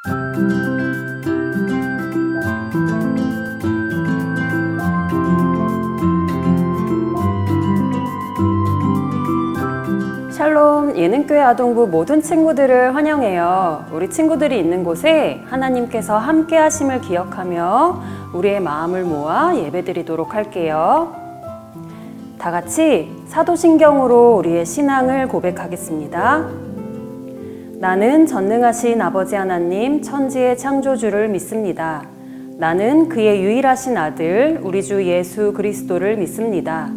샬롬 예능교회 아동부 모든 친구들을 환영해요. 우리 친구들이 있는 곳에 하나님께서 함께 하심을 기억하며 우리의 마음을 모아 예배드리도록 할게요. 다 같이 사도신경으로 우리의 신앙을 고백하겠습니다. 나는 전능하신 아버지 하나님 천지의 창조주를 믿습니다. 나는 그의 유일하신 아들 우리 주 예수 그리스도를 믿습니다.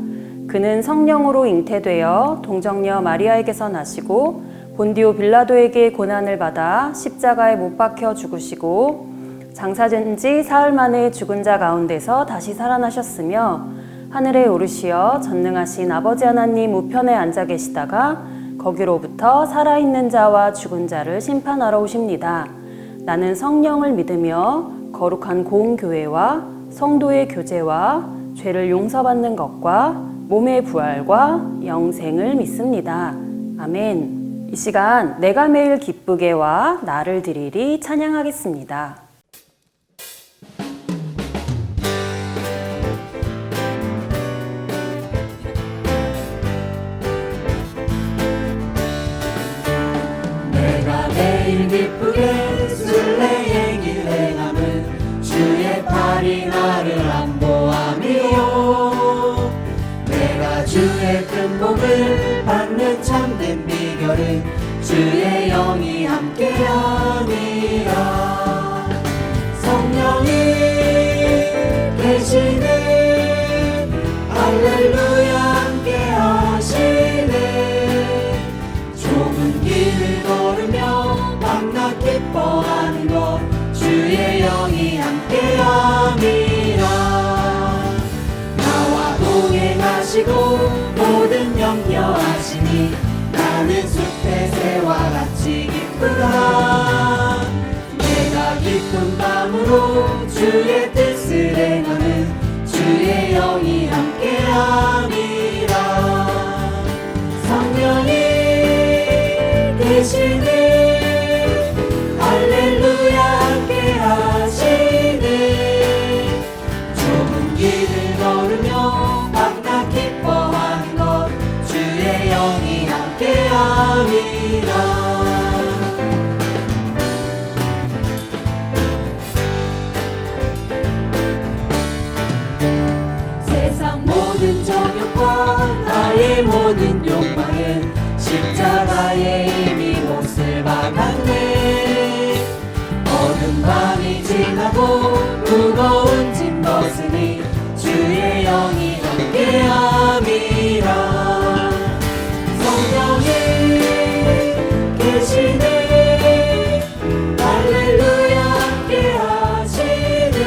그는 성령으로 잉태되어 동정녀 마리아에게서 나시고 본디오 빌라도에게 고난을 받아 십자가에 못 박혀 죽으시고 장사된 지 사흘 만에 죽은 자 가운데서 다시 살아나셨으며 하늘에 오르시어 전능하신 아버지 하나님 우편에 앉아 계시다가 거기로부터 살아있는 자와 죽은 자를 심판하러 오십니다. 나는 성령을 믿으며 거룩한 공교회와 성도의 교제와 죄를 용서받는 것과 몸의 부활과 영생을 믿습니다. 아멘. 이 시간 내가 매일 기쁘게와 나를 드리리 찬양하겠습니다. 내가 매일 기쁘게 순례의 길 행함은 주의 팔이 나를 안보함이요. 주의 큰 복을 받는 참된 비결은 주의 영이 함께함이라. 성령이 계시네 할렐루야 함께하시네. 좁은 길을 걸으며 밤낮 기뻐하는 것 주의 영이 함께함이라. 동행하시고 모든 영려하시니 나는 숲의 새와 같이 기쁘다. 내가 깊은 밤으로 주의 뜻을 행하는 주의 영이 함께함이라. 성령이 계시네 할렐루야 함께하시네. 좁은 길을 걸으며 기뻐하는 것 주의 영이 함께함이라. 세상 모든 정욕과 나의 모든 욕망은 십자가에 이미 몫을 박았네. 어두운 밤이 지나고 무거운 짐 벗으니 주의 영이 함께함이라. 성령이 계시네 할렐루야 함께하시네.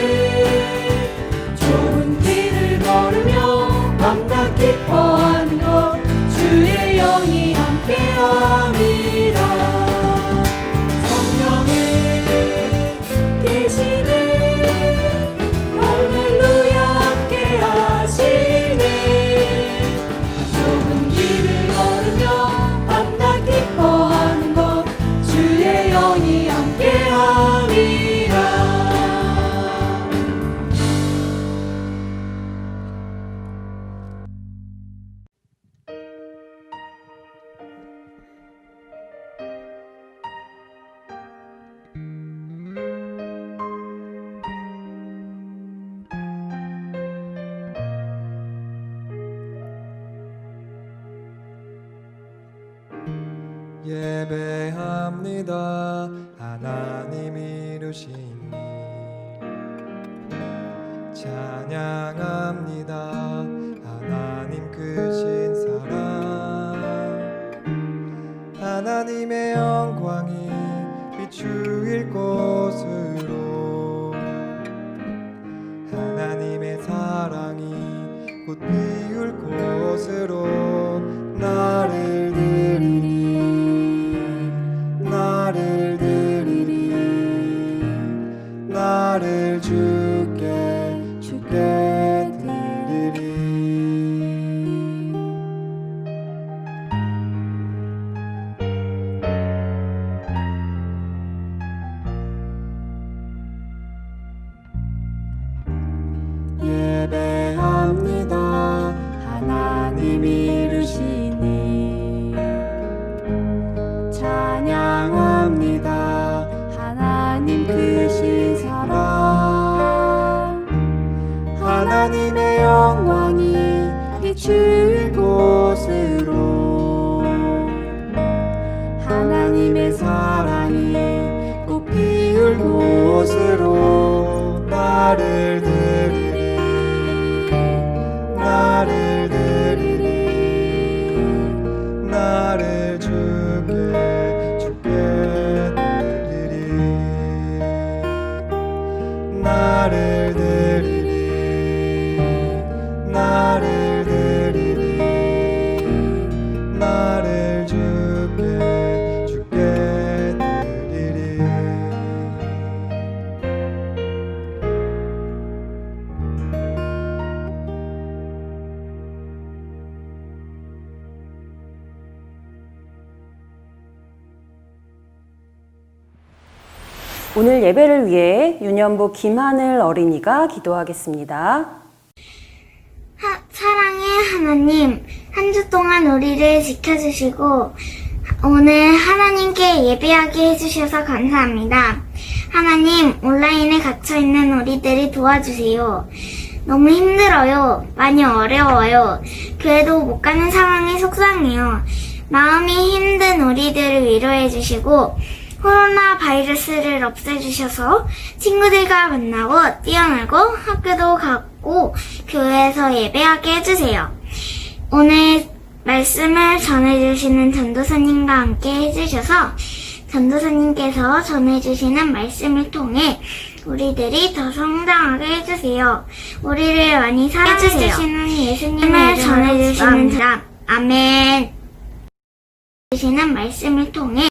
좁은 길을 걸으며 밤낮 기뻐하는 것 주의 영이 함께함이라. 성령이 계시네 할렐루야 함께하시네. 좁은 길을 걸으며 밤낮 기뻐하는 것 주의 영이 함께함이라. 예배합니다. 하나님 이루신 일 찬양합니다. 하나님 크신 사랑 하나님의 영광이 비추일 곳으로 하나님의 사랑이 꽃 피울 곳으로 나를 드리리 나를 드리리 나를 주께 드리리. 하나님의 영광이 비추일 곳으로 하나님의 사랑이 꽃피울 곳으로 나를 드리리 나를 드리리 나를 주께 드리리 나를 드리리 나를 드리리 나를 주께 드리리 오늘 예배를 위해 유년부 김하늘 어린이가 기도하겠습니다. 사랑의 하나님, 한 주 동안 우리를 지켜주시고 오늘 하나님께 예배하게 해주셔서 감사합니다. 하나님, 온라인에 갇혀있는 우리들이 도와주세요. 너무 힘들어요. 많이 어려워요. 교회도 못 가는 상황이 속상해요. 마음이 힘든 우리들을 위로해주시고 코로나 바이러스를 없애주셔서 친구들과 만나고 뛰어놀고 학교도 가고 교회에서 예배하게 해주세요. 오늘 말씀을 전해주시는 전도사님과 함께 해주셔서 전도사님께서 전해주시는 말씀을 통해 우리들이 더 성장하게 해주세요. 우리를 많이 사랑해주시는 예수님을 전해주시는 사람 아멘. 주시는 말씀을 통해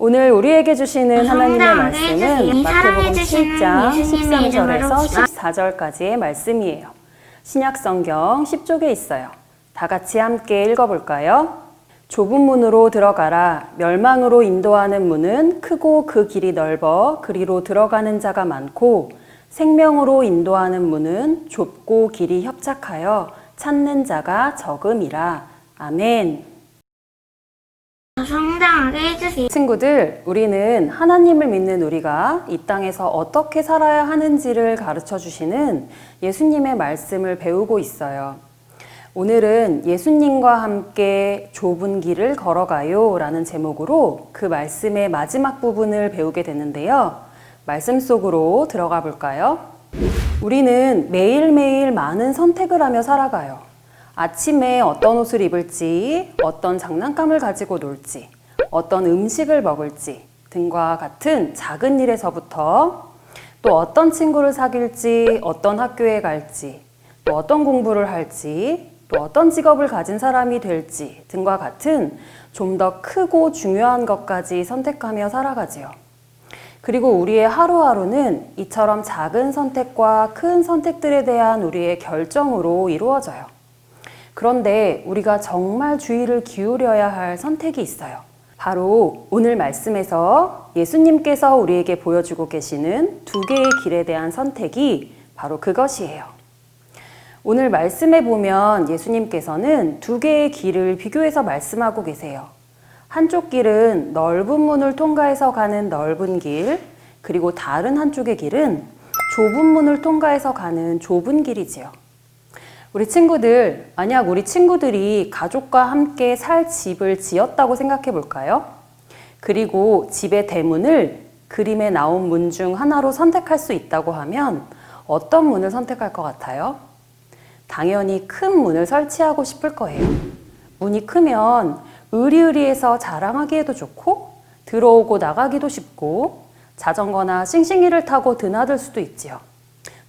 오늘 우리에게 주시는 하나님의 성장하게 말씀은 해주세요. 마태복음 사랑해주시는 7장 예수님의 이름으로 13절에서 14절까지의 말씀이에요. 신약성경 10쪽에 있어요. 다 같이 함께 읽어볼까요? 좁은 문으로 들어가라. 멸망으로 인도하는 문은 크고 그 길이 넓어 그리로 들어가는 자가 많고 생명으로 인도하는 문은 좁고 길이 협착하여 찾는 자가 적음이라. 아멘. 더 성장하게 해주세요. 친구들, 우리는 하나님을 믿는 우리가 이 땅에서 어떻게 살아야 하는지를 가르쳐 주시는 예수님의 말씀을 배우고 있어요. 오늘은 예수님과 함께 좁은 길을 걸어가요 라는 제목으로 그 말씀의 마지막 부분을 배우게 되는데요. 말씀 속으로 들어가 볼까요? 우리는 매일매일 많은 선택을 하며 살아가요. 아침에 어떤 옷을 입을지, 어떤 장난감을 가지고 놀지, 어떤 음식을 먹을지 등과 같은 작은 일에서부터 또 어떤 친구를 사귈지, 어떤 학교에 갈지, 또 어떤 공부를 할지, 또 어떤 직업을 가진 사람이 될지 등과 같은 좀 더 크고 중요한 것까지 선택하며 살아가지요. 그리고 우리의 하루하루는 이처럼 작은 선택과 큰 선택들에 대한 우리의 결정으로 이루어져요. 그런데 우리가 정말 주의를 기울여야 할 선택이 있어요. 바로 오늘 말씀에서 예수님께서 우리에게 보여주고 계시는 두 개의 길에 대한 선택이 바로 그것이에요. 오늘 말씀에 보면 예수님께서는 두 개의 길을 비교해서 말씀하고 계세요. 한쪽 길은 넓은 문을 통과해서 가는 넓은 길, 그리고 다른 한쪽의 길은 좁은 문을 통과해서 가는 좁은 길이지요. 우리 친구들, 만약 우리 친구들이 가족과 함께 살 집을 지었다고 생각해 볼까요? 그리고 집의 대문을 그림에 나온 문 중 하나로 선택할 수 있다고 하면 어떤 문을 선택할 것 같아요? 당연히 큰 문을 설치하고 싶을 거예요. 문이 크면 으리으리해서 자랑하기에도 좋고 들어오고 나가기도 쉽고 자전거나 싱싱이를 타고 드나들 수도 있지요.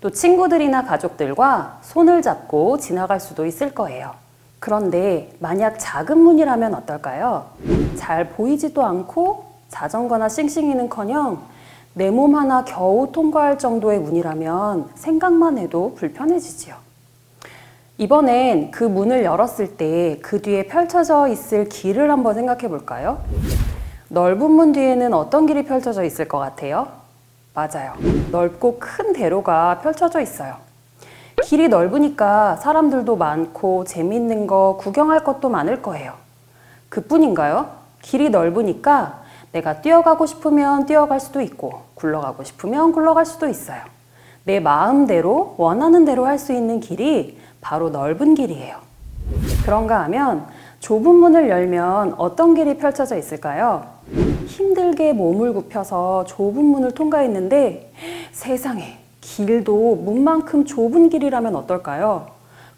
또 친구들이나 가족들과 손을 잡고 지나갈 수도 있을 거예요. 그런데 만약 작은 문이라면 어떨까요? 잘 보이지도 않고 자전거나 싱싱이는커녕 내 몸 하나 겨우 통과할 정도의 문이라면 생각만 해도 불편해지지요. 이번엔 그 문을 열었을 때 그 뒤에 펼쳐져 있을 길을 한번 생각해 볼까요? 넓은 문 뒤에는 어떤 길이 펼쳐져 있을 것 같아요? 맞아요. 넓고 큰 대로가 펼쳐져 있어요. 길이 넓으니까 사람들도 많고 재미있는 거, 구경할 것도 많을 거예요. 그뿐인가요? 길이 넓으니까 내가 뛰어가고 싶으면 뛰어갈 수도 있고 굴러가고 싶으면 굴러갈 수도 있어요. 내 마음대로 원하는 대로 할 수 있는 길이 바로 넓은 길이에요. 그런가 하면 좁은 문을 열면 어떤 길이 펼쳐져 있을까요? 힘들게 몸을 굽혀서 좁은 문을 통과했는데 세상에 길도 문만큼 좁은 길이라면 어떨까요?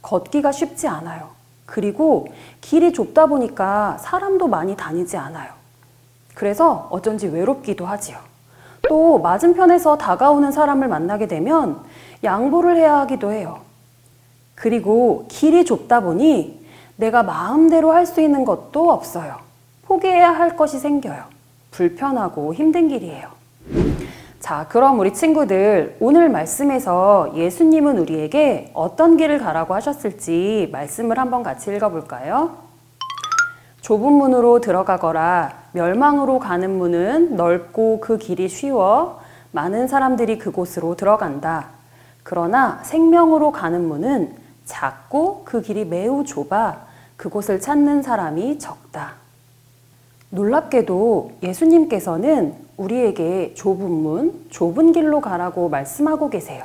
걷기가 쉽지 않아요. 그리고 길이 좁다 보니까 사람도 많이 다니지 않아요. 그래서 어쩐지 외롭기도 하지요. 또 맞은편에서 다가오는 사람을 만나게 되면 양보를 해야 하기도 해요. 그리고 길이 좁다 보니 내가 마음대로 할 수 있는 것도 없어요. 포기해야 할 것이 생겨요. 불편하고 힘든 길이에요. 자, 그럼 우리 친구들, 오늘 말씀에서 예수님은 우리에게 어떤 길을 가라고 하셨을지 말씀을 한번 같이 읽어볼까요? 좁은 문으로 들어가거라. 멸망으로 가는 문은 넓고 그 길이 쉬워 많은 사람들이 그곳으로 들어간다. 그러나 생명으로 가는 문은 작고 그 길이 매우 좁아 그곳을 찾는 사람이 적다. 놀랍게도 예수님께서는 우리에게 좁은 문, 좁은 길로 가라고 말씀하고 계세요.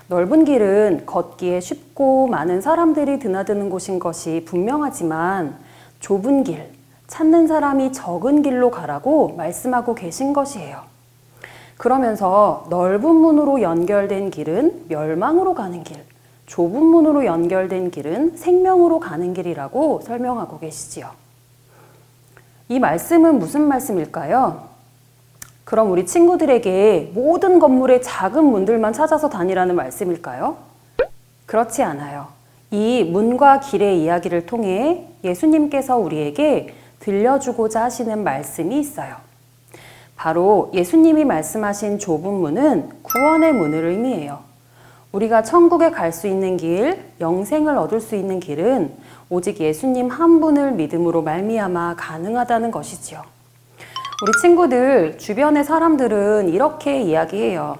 넓은 길은 걷기에 쉽고 많은 사람들이 드나드는 곳인 것이 분명하지만 좁은 길, 찾는 사람이 적은 길로 가라고 말씀하고 계신 것이에요. 그러면서 넓은 문으로 연결된 길은 멸망으로 가는 길, 좁은 문으로 연결된 길은 생명으로 가는 길이라고 설명하고 계시지요. 이 말씀은 무슨 말씀일까요? 그럼 우리 친구들에게 모든 건물의 작은 문들만 찾아서 다니라는 말씀일까요? 그렇지 않아요. 이 문과 길의 이야기를 통해 예수님께서 우리에게 들려주고자 하시는 말씀이 있어요. 바로 예수님이 말씀하신 좁은 문은 구원의 문을 의미해요. 우리가 천국에 갈 수 있는 길, 영생을 얻을 수 있는 길은 오직 예수님 한 분을 믿음으로 말미암아 가능하다는 것이지요. 우리 친구들, 주변의 사람들은 이렇게 이야기해요.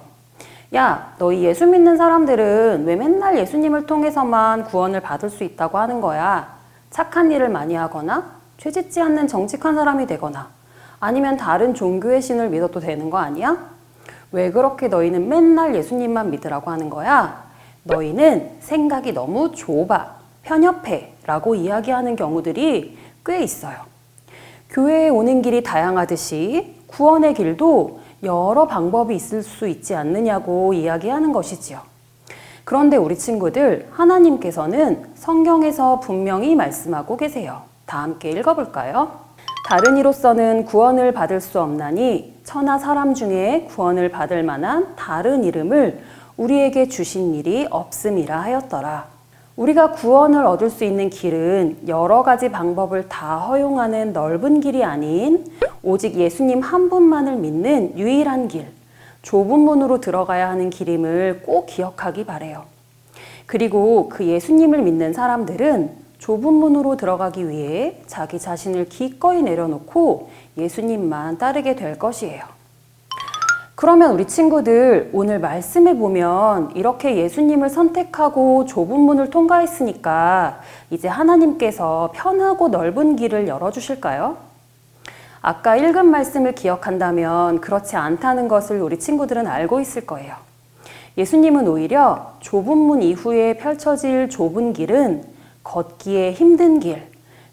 야, 너희 예수 믿는 사람들은 왜 맨날 예수님을 통해서만 구원을 받을 수 있다고 하는 거야? 착한 일을 많이 하거나, 죄짓지 않는 정직한 사람이 되거나, 아니면 다른 종교의 신을 믿어도 되는 거 아니야? 왜 그렇게 너희는 맨날 예수님만 믿으라고 하는 거야? 너희는 생각이 너무 좁아, 편협해 라고 이야기하는 경우들이 꽤 있어요. 교회에 오는 길이 다양하듯이 구원의 길도 여러 방법이 있을 수 있지 않느냐고 이야기하는 것이지요. 그런데 우리 친구들, 하나님께서는 성경에서 분명히 말씀하고 계세요. 다 함께 읽어볼까요? 다른 이로서는 구원을 받을 수 없나니 천하 사람 중에 구원을 받을 만한 다른 이름을 우리에게 주신 일이 없음이라 하였더라. 우리가 구원을 얻을 수 있는 길은 여러 가지 방법을 다 허용하는 넓은 길이 아닌 오직 예수님 한 분만을 믿는 유일한 길, 좁은 문으로 들어가야 하는 길임을 꼭 기억하기 바래요. 그리고 그 예수님을 믿는 사람들은 좁은 문으로 들어가기 위해 자기 자신을 기꺼이 내려놓고 예수님만 따르게 될 것이에요. 그러면 우리 친구들, 오늘 말씀에 보면 이렇게 예수님을 선택하고 좁은 문을 통과했으니까 이제 하나님께서 편하고 넓은 길을 열어주실까요? 아까 읽은 말씀을 기억한다면 그렇지 않다는 것을 우리 친구들은 알고 있을 거예요. 예수님은 오히려 좁은 문 이후에 펼쳐질 좁은 길은 걷기에 힘든 길,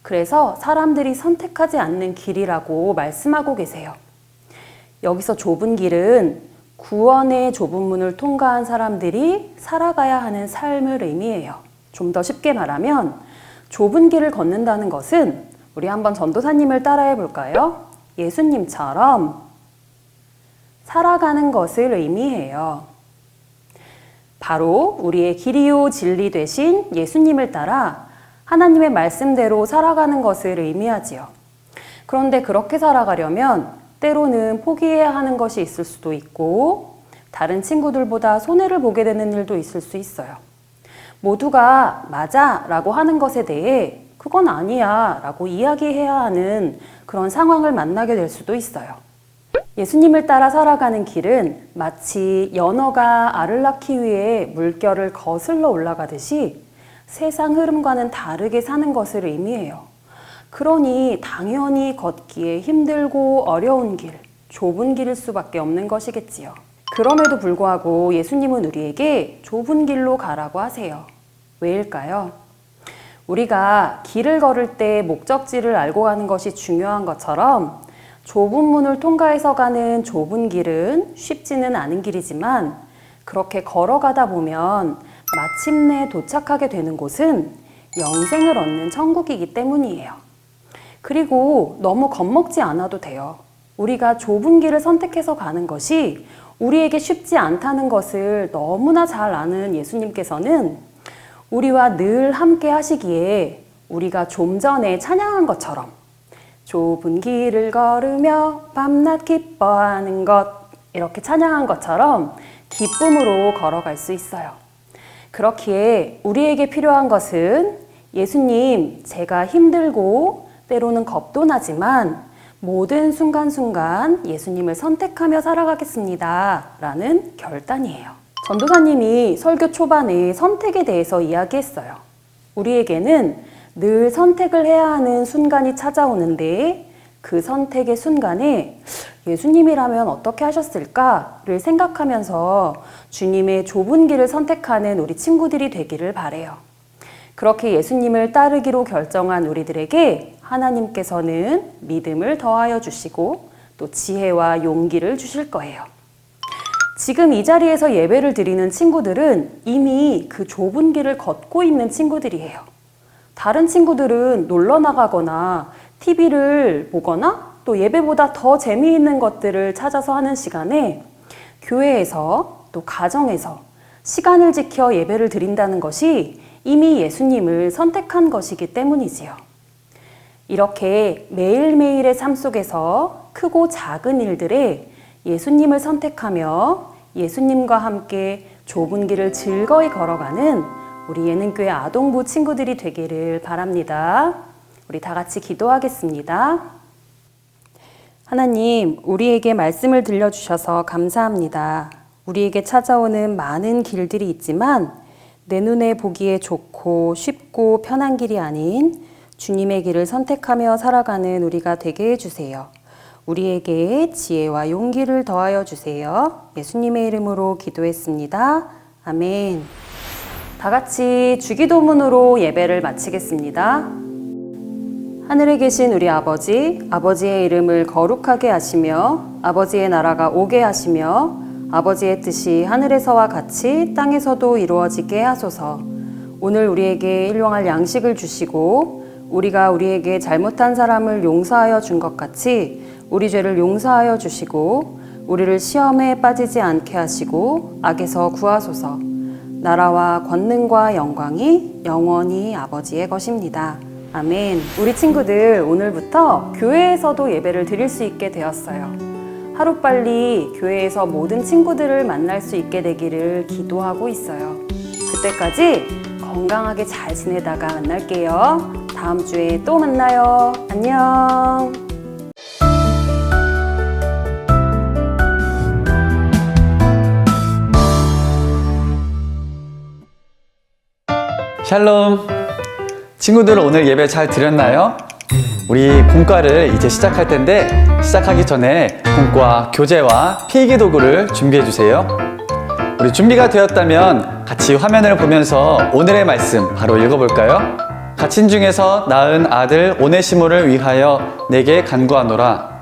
그래서 사람들이 선택하지 않는 길이라고 말씀하고 계세요. 여기서 좁은 길은 구원의 좁은 문을 통과한 사람들이 살아가야 하는 삶을 의미해요. 좀 더 쉽게 말하면 좁은 길을 걷는다는 것은 우리 한번 전도사님을 따라해 볼까요? 예수님처럼 살아가는 것을 의미해요. 바로 우리의 길이요 진리 되신 예수님을 따라 하나님의 말씀대로 살아가는 것을 의미하지요. 그런데 그렇게 살아가려면 때로는 포기해야 하는 것이 있을 수도 있고 다른 친구들보다 손해를 보게 되는 일도 있을 수 있어요. 모두가 맞아 라고 하는 것에 대해 그건 아니야 라고 이야기해야 하는 그런 상황을 만나게 될 수도 있어요. 예수님을 따라 살아가는 길은 마치 연어가 알을 낳기 위해 물결을 거슬러 올라가듯이 세상 흐름과는 다르게 사는 것을 의미해요. 그러니 당연히 걷기에 힘들고 어려운 길, 좁은 길일 수밖에 없는 것이겠지요. 그럼에도 불구하고 예수님은 우리에게 좁은 길로 가라고 하세요. 왜일까요? 우리가 길을 걸을 때 목적지를 알고 가는 것이 중요한 것처럼 좁은 문을 통과해서 가는 좁은 길은 쉽지는 않은 길이지만 그렇게 걸어가다 보면 마침내 도착하게 되는 곳은 영생을 얻는 천국이기 때문이에요. 그리고 너무 겁먹지 않아도 돼요. 우리가 좁은 길을 선택해서 가는 것이 우리에게 쉽지 않다는 것을 너무나 잘 아는 예수님께서는 우리와 늘 함께 하시기에 우리가 좀 전에 찬양한 것처럼 좁은 길을 걸으며 밤낮 기뻐하는 것 이렇게 찬양한 것처럼 기쁨으로 걸어갈 수 있어요. 그렇기에 우리에게 필요한 것은 예수님, 제가 힘들고 때로는 겁도 나지만 모든 순간순간 예수님을 선택하며 살아가겠습니다. 라는 결단이에요. 전도사님이 설교 초반에 선택에 대해서 이야기했어요. 우리에게는 늘 선택을 해야 하는 순간이 찾아오는데 그 선택의 순간에 예수님이라면 어떻게 하셨을까를 생각하면서 주님의 좁은 길을 선택하는 우리 친구들이 되기를 바래요. 그렇게 예수님을 따르기로 결정한 우리들에게 하나님께서는 믿음을 더하여 주시고 또 지혜와 용기를 주실 거예요. 지금 이 자리에서 예배를 드리는 친구들은 이미 그 좁은 길을 걷고 있는 친구들이에요. 다른 친구들은 놀러 나가거나 TV를 보거나 또 예배보다 더 재미있는 것들을 찾아서 하는 시간에 교회에서 또 가정에서 시간을 지켜 예배를 드린다는 것이 이미 예수님을 선택한 것이기 때문이지요. 이렇게 매일매일의 삶 속에서 크고 작은 일들에 예수님을 선택하며 예수님과 함께 좁은 길을 즐거이 걸어가는 우리 예능교회 아동부 친구들이 되기를 바랍니다. 우리 다 같이 기도하겠습니다. 하나님, 우리에게 말씀을 들려주셔서 감사합니다. 우리에게 찾아오는 많은 길들이 있지만 내 눈에 보기에 좋고 쉽고 편한 길이 아닌 주님의 길을 선택하며 살아가는 우리가 되게 해주세요. 우리에게 지혜와 용기를 더하여 주세요. 예수님의 이름으로 기도했습니다. 아멘. 다 같이 주기도문으로 예배를 마치겠습니다. 하늘에 계신 우리 아버지, 아버지의 이름을 거룩하게 하시며 아버지의 나라가 오게 하시며 아버지의 뜻이 하늘에서와 같이 땅에서도 이루어지게 하소서. 오늘 우리에게 일용할 양식을 주시고 우리가 우리에게 잘못한 사람을 용서하여 준 것 같이 우리 죄를 용서하여 주시고 우리를 시험에 빠지지 않게 하시고 악에서 구하소서. 나라와 권능과 영광이 영원히 아버지의 것입니다. 아멘. 우리 친구들 오늘부터 교회에서도 예배를 드릴 수 있게 되었어요. 하루빨리 교회에서 모든 친구들을 만날 수 있게 되기를 기도하고 있어요. 그때까지 건강하게 잘 지내다가 만날게요. 다음 주에 또 만나요. 안녕. 샬롬! 친구들 오늘 예배 잘 드렸나요? 우리 공과를 이제 시작할 텐데 시작하기 전에 공과 교재와 필기도구를 준비해 주세요. 우리 준비가 되었다면 같이 화면을 보면서 오늘의 말씀 바로 읽어볼까요? 갇힌 중에서 낳은 아들 오네시모를 위하여 내게 간구하노라.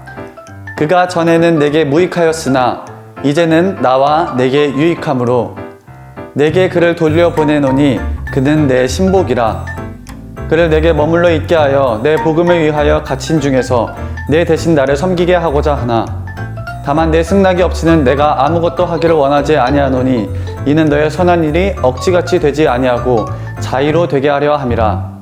그가 전에는 내게 무익하였으나 이제는 나와 내게 유익함으로 내게 그를 돌려보내노니 그는 내 신복이라. 그를 내게 머물러 있게 하여 내 복음을 위하여 갇힌 중에서 내 대신 나를 섬기게 하고자 하나 다만 내 승낙이 없이는 내가 아무것도 하기를 원하지 아니하노니 이는 너의 선한 일이 억지같이 되지 아니하고 자의로 되게 하려 함이라.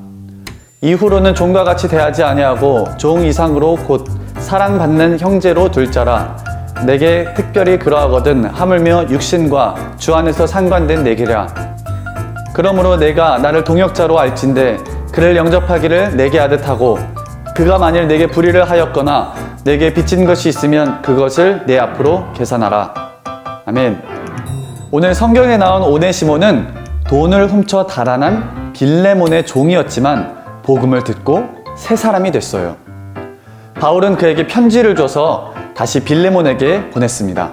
이후로는 종과 같이 대하지 아니하고 종 이상으로 곧 사랑받는 형제로 둘 자라. 내게 특별히 그러하거든 하물며 육신과 주 안에서 상관된 내기라. 그러므로 내가 나를 동역자로 알진대 그를 영접하기를 내게 하듯 하고 그가 만일 내게 불의를 하였거나 내게 빚진 것이 있으면 그것을 내 앞으로 계산하라. 아멘. 오늘 성경에 나온 오네시모는 돈을 훔쳐 달아난 빌레몬의 종이었지만 복음을 듣고 새 사람이 됐어요. 바울은 그에게 편지를 줘서 다시 빌레몬에게 보냈습니다.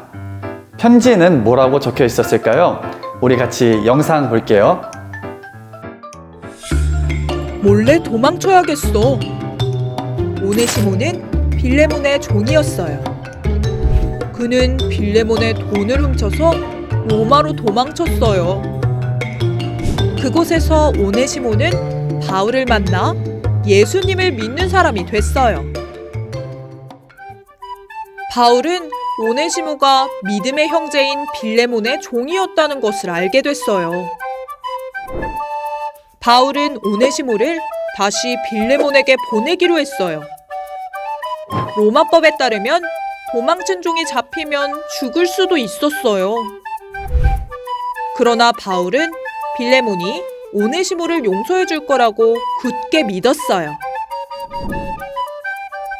편지에는 뭐라고 적혀 있었을까요? 우리 같이 영상 볼게요. 몰래 도망쳐야겠어. 오네시모는 빌레몬의 종이었어요. 그는 빌레몬의 돈을 훔쳐서 로마로 도망쳤어요. 그곳에서 오네시모는 바울을 만나 예수님을 믿는 사람이 됐어요. 바울은 오네시모가 믿음의 형제인 빌레몬의 종이었다는 것을 알게 됐어요. 바울은 오네시모를 다시 빌레몬에게 보내기로 했어요. 로마법에 따르면 도망친 종이 잡히면 죽을 수도 있었어요. 그러나 바울은 빌레몬이 오네시모를 용서해 줄 거라고 굳게 믿었어요.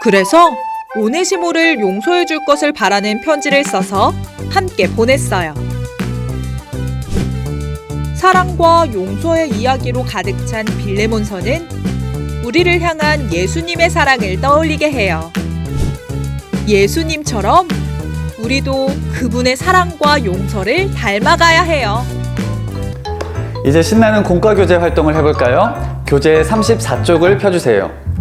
그래서 오네시모를 용서해 줄 것을 바라는 편지를 써서 함께 보냈어요. 사랑과 용서의 이야기로 가득 찬 빌레몬서는 우리를 향한 예수님의 사랑을 떠올리게 해요. 예수님처럼 우리도 그분의 사랑과 용서를 닮아가야 해요. 이제 신나는 공과 교재 활동을 해볼까요? 교재 34쪽을 펴주세요.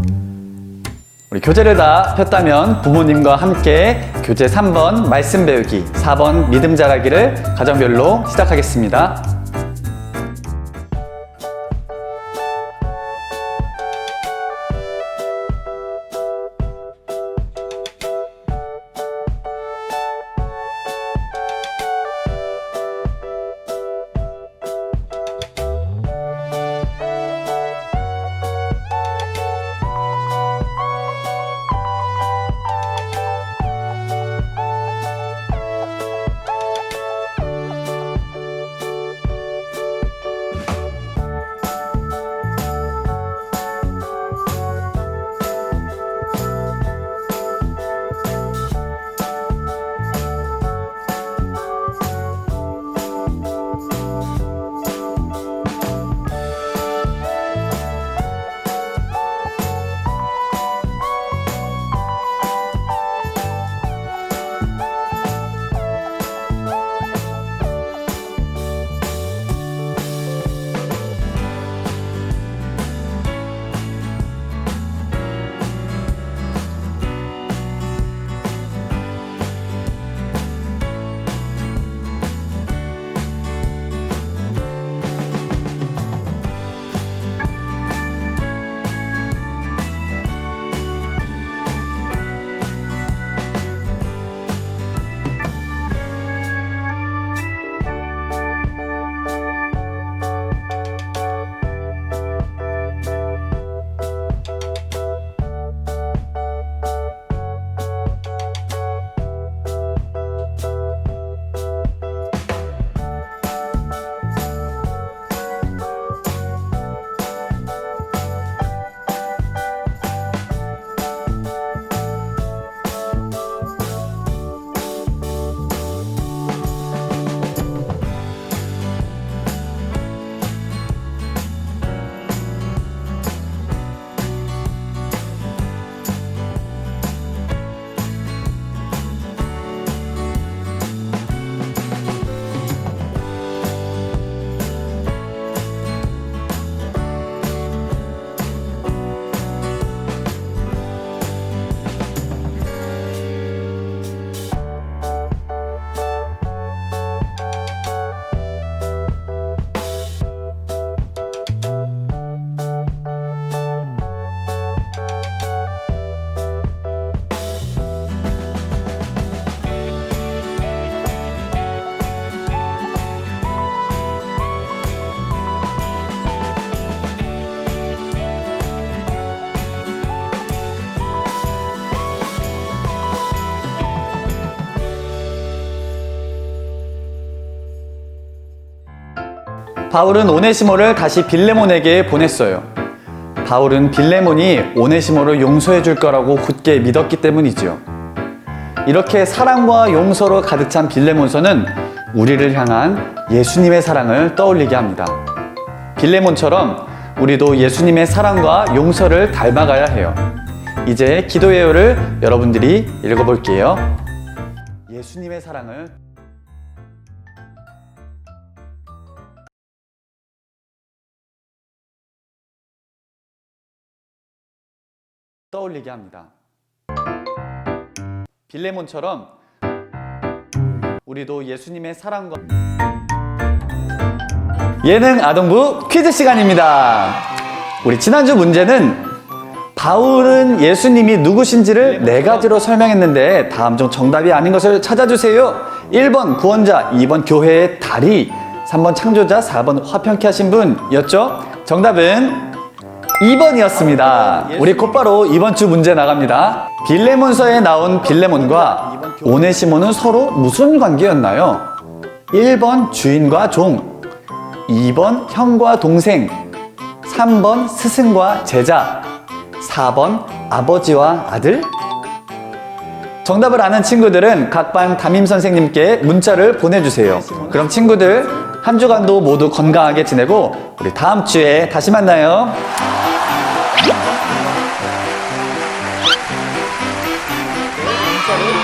우리 교재를 다 폈다면 부모님과 함께 교재 3번 말씀 배우기, 4번 믿음 자라기를 가정별로 시작하겠습니다. 바울은 오네시모를 다시 빌레몬에게 보냈어요. 바울은 빌레몬이 오네시모를 용서해 줄 거라고 굳게 믿었기 때문이지요. 이렇게 사랑과 용서로 가득 찬 빌레몬서는 우리를 향한 예수님의 사랑을 떠올리게 합니다. 빌레몬처럼 우리도 예수님의 사랑과 용서를 닮아가야 해요. 이제 기도 예요를 여러분들이 읽어볼게요. 예수님의 사랑을 떠올리게 합니다. 빌레몬처럼 우리도 예수님의 사랑과 예능 아동부 퀴즈 시간입니다. 우리 지난주 문제는 바울은 예수님이 누구신지를 4가지로 설명했는데 다음 중 정답이 아닌 것을 찾아주세요. 1번 구원자, 2번 교회의 다리, 3번 창조자, 4번 화평케 하신 분이었죠? 정답은 2번이었습니다. 우리 곧바로 이번 주 문제 나갑니다. 빌레몬서에 나온 빌레몬과 오네시모는 서로 무슨 관계였나요? 1번 주인과 종, 2번 형과 동생, 3번 스승과 제자, 4번 아버지와 아들? 정답을 아는 친구들은 각 반 담임 선생님께 문자를 보내주세요. 그럼 친구들 한 주간도 모두 건강하게 지내고 우리 다음 주에 다시 만나요. 문자를